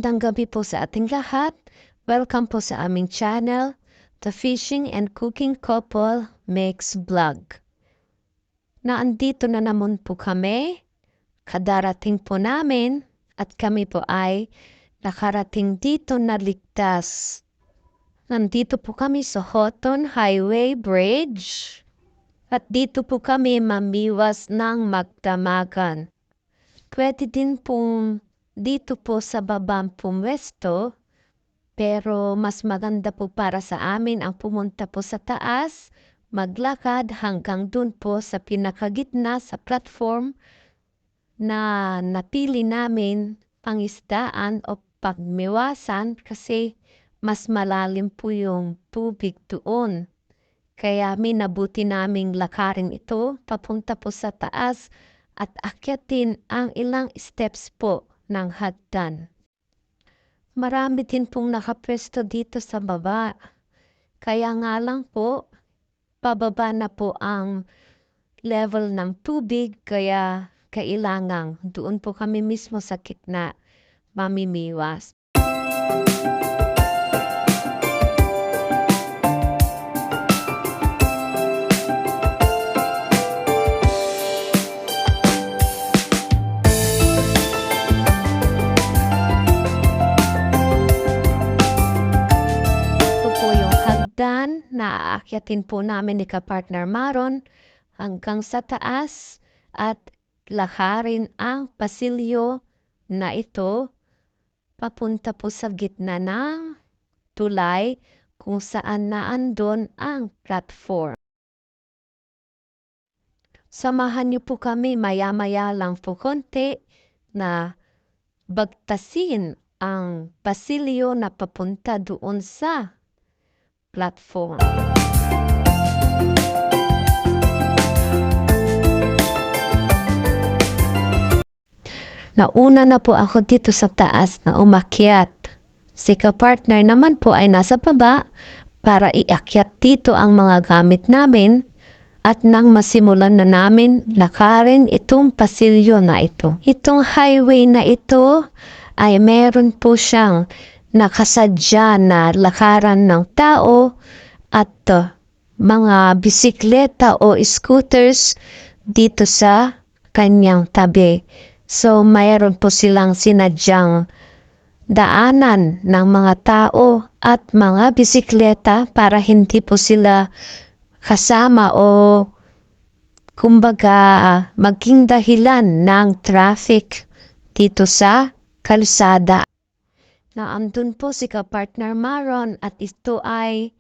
Magandang gabi po sa ating lahat. Welcome po sa aming channel, The Fishing and Cooking Couple Makes Vlog. Naandito na naman po kami. Kadarating po namin at kami po ay nakarating dito na ligtas. Nandito po kami sa Houghton Highway Bridge. At dito po kami mamiwas ng magdamagan. Pwede din pong dito po sa babang pumwesto, pero mas maganda po para sa amin ang pumunta po sa taas, maglakad hanggang dun po sa pinakagitna sa platform na napili namin pangisdaan o pagmiwasan kasi mas malalim po yung tubig doon. Kaya minabuti naming lakarin ito papunta po sa taas at akyatin ang ilang steps po ng hagdan. Marami din pong nakapwesto dito sa baba. Kaya nga lang po, pababa na po ang level ng tubig kaya kailangang doon po kami mismo sa gitna mamimiwas. Na aakyatin po namin ni ka-partner Maron hanggang sa taas at lakarin ang pasilyo na ito papunta po sa gitna ng tulay kung saan naandon ang platform. Samahan niyo po kami maya-maya lang po konti na bagtasin ang pasilyo na papunta doon sa platform. Nauna na po ako dito sa taas na umakyat. Si ka-partner naman po ay nasa baba para iakyat dito ang mga gamit namin at nang masimulan na namin lakarin itong pasilyo na ito. Itong highway na ito ay meron po siyang nakasadya na lakaran ng tao at mga bisikleta o scooters dito sa kanyang tabi. So mayroon po silang sinadyang daanan ng mga tao at mga bisikleta para hindi po sila kasama o kumbaga maging dahilan ng traffic dito sa kalsada. Naandun po si ka-partner Maron at ito ay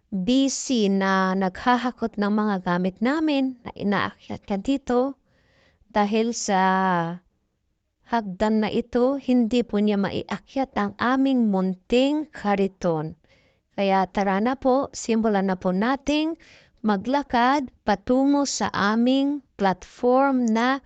busy na naghahakot ng mga gamit namin na inaakyat ka dito dahil sa hagdan na ito hindi po niya maiakyat ang aming munting kariton. Kaya tara na po, simulan na po nating maglakad patungo sa aming platform na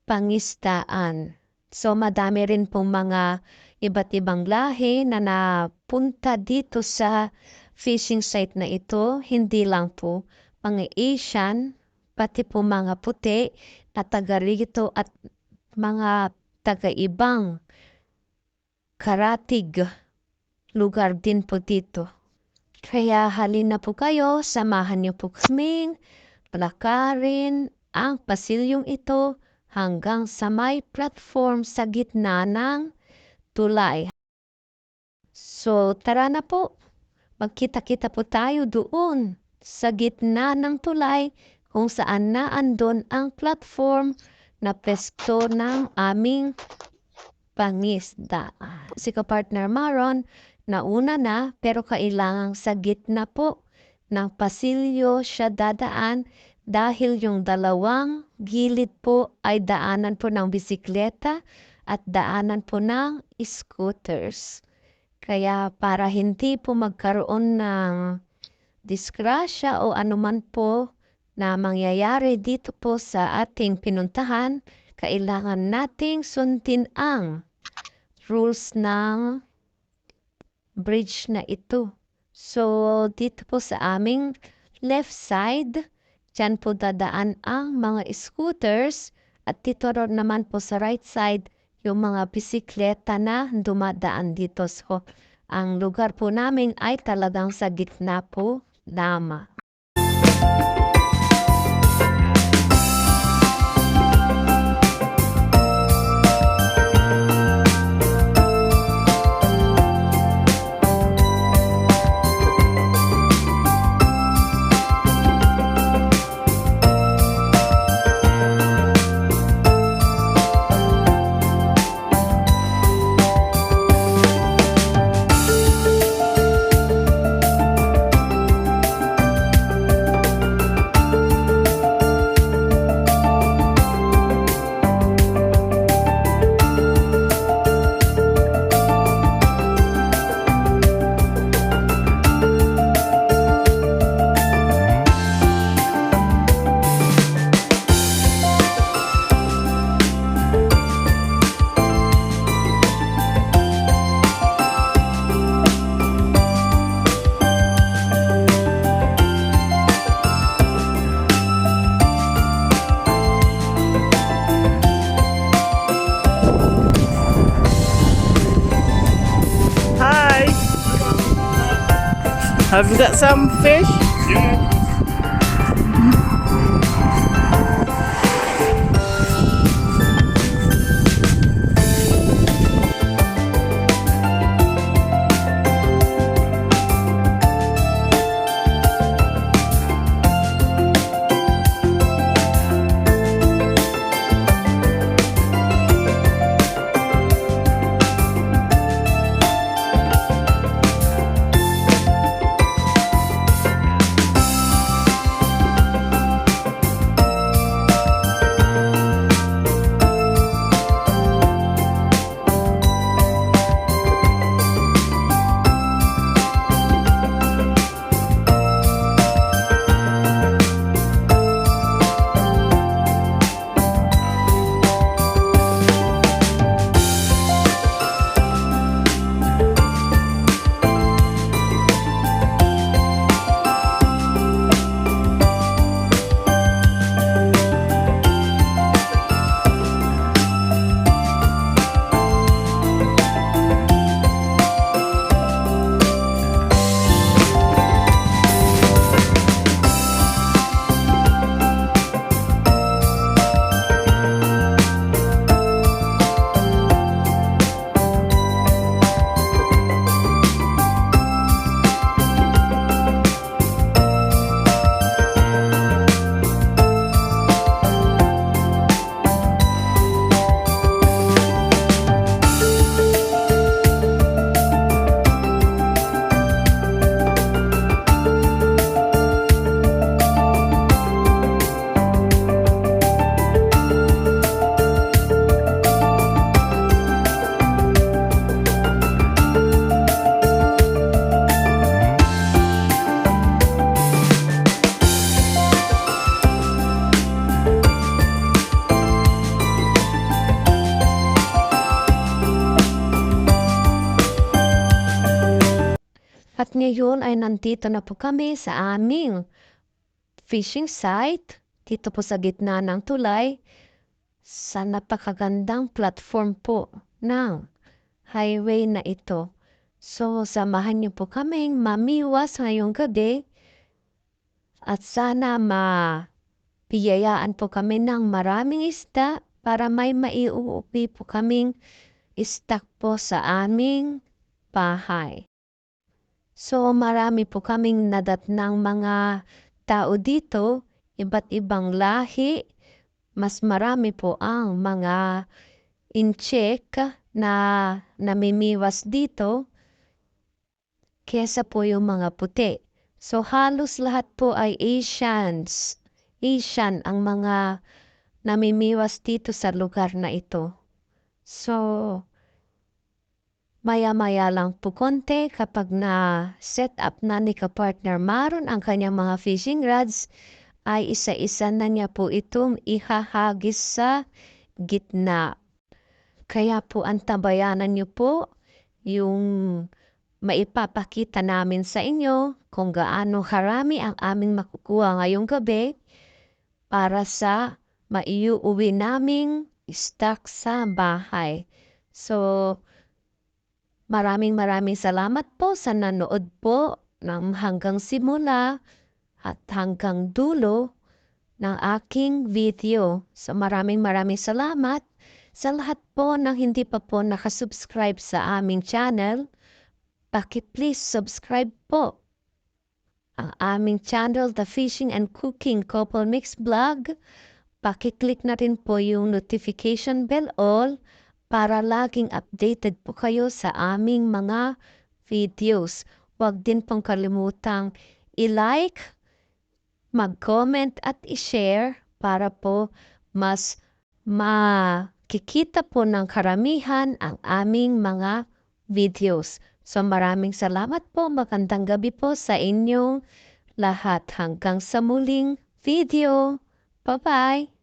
pangisdaan. So madami rin pong mga iba't ibang lahi na napunta dito sa fishing site na ito. Hindi lang po mga Asian, pati po mga puti na taga rito at mga taga-ibang karatig lugar din po dito. Kaya halina po kayo, samahan niyo po kaming lakarin ang pasilyong ito hanggang sa may platform sa gitna ng tulay. So tara na po, magkita-kita po tayo doon sa gitna ng tulay kung saan naandon ang platform na pwesto ng aming pangisdaan. Si ka-partner Maron, nauna na pero kailangang sa gitna po ng pasilyo siya dadaan dahil yung dalawang gilid po ay daanan po ng bisikleta at daanan po ng scooters. Kaya para hindi po magkaroon ng disgrasya o anuman po na mangyayari dito po sa ating pinuntahan, kailangan nating sundin ang rules ng bridge na ito. So dito po sa aming left side, dyan po dadaan ang mga scooters at dito naman po sa right side, yung mga bisikleta na dumadaan dito. So, ang lugar po namin ay talagang sa gitna po lamang. Hi. Have you got some fish? At ngayon ay nandito na po kami sa aming fishing site, dito po sa gitna ng tulay, sa napakagandang platform po ng highway na ito. So, samahan niyo po kaming mamiwas ngayong gabi at sana mapiyayaan po kami ng maraming isda para may maiuuwi po kaming stock po sa aming bahay. So, marami po kaming nadatnang mga tao dito, iba't ibang lahi. Mas marami po ang mga incheck na namimiwas dito kesa po yung mga puti. So, halos lahat po ay Asians. Asian ang mga namimiwas dito sa lugar na ito. So, maya-maya lang po konti kapag na-set up na ni ka-partner Maron ang kanyang mga fishing rods, ay isa-isa na niya po itong ihahagis sa gitna. Kaya po antabayanan niyo po yung maipapakita namin sa inyo kung gaano karami ang aming makukuha ngayong gabi para sa maiuwi naming stuck sa bahay. So, maraming salamat po sa nanood po ng hanggang simula at hanggang dulo ng aking video. So maraming salamat sa lahat po ng hindi pa po nakasubscribe sa aming channel. Please subscribe po ang aming channel, The Fishing and Cooking Couple Mix Vlog. Click na rin po yung notification bell all para laging updated po kayo sa aming mga videos. Huwag din pong kalimutang i-like, mag-comment at i-share para po mas makikita po ng karamihan ang aming mga videos. So maraming salamat po. Magandang gabi po sa inyong lahat. Hanggang sa muling video. Bye-bye!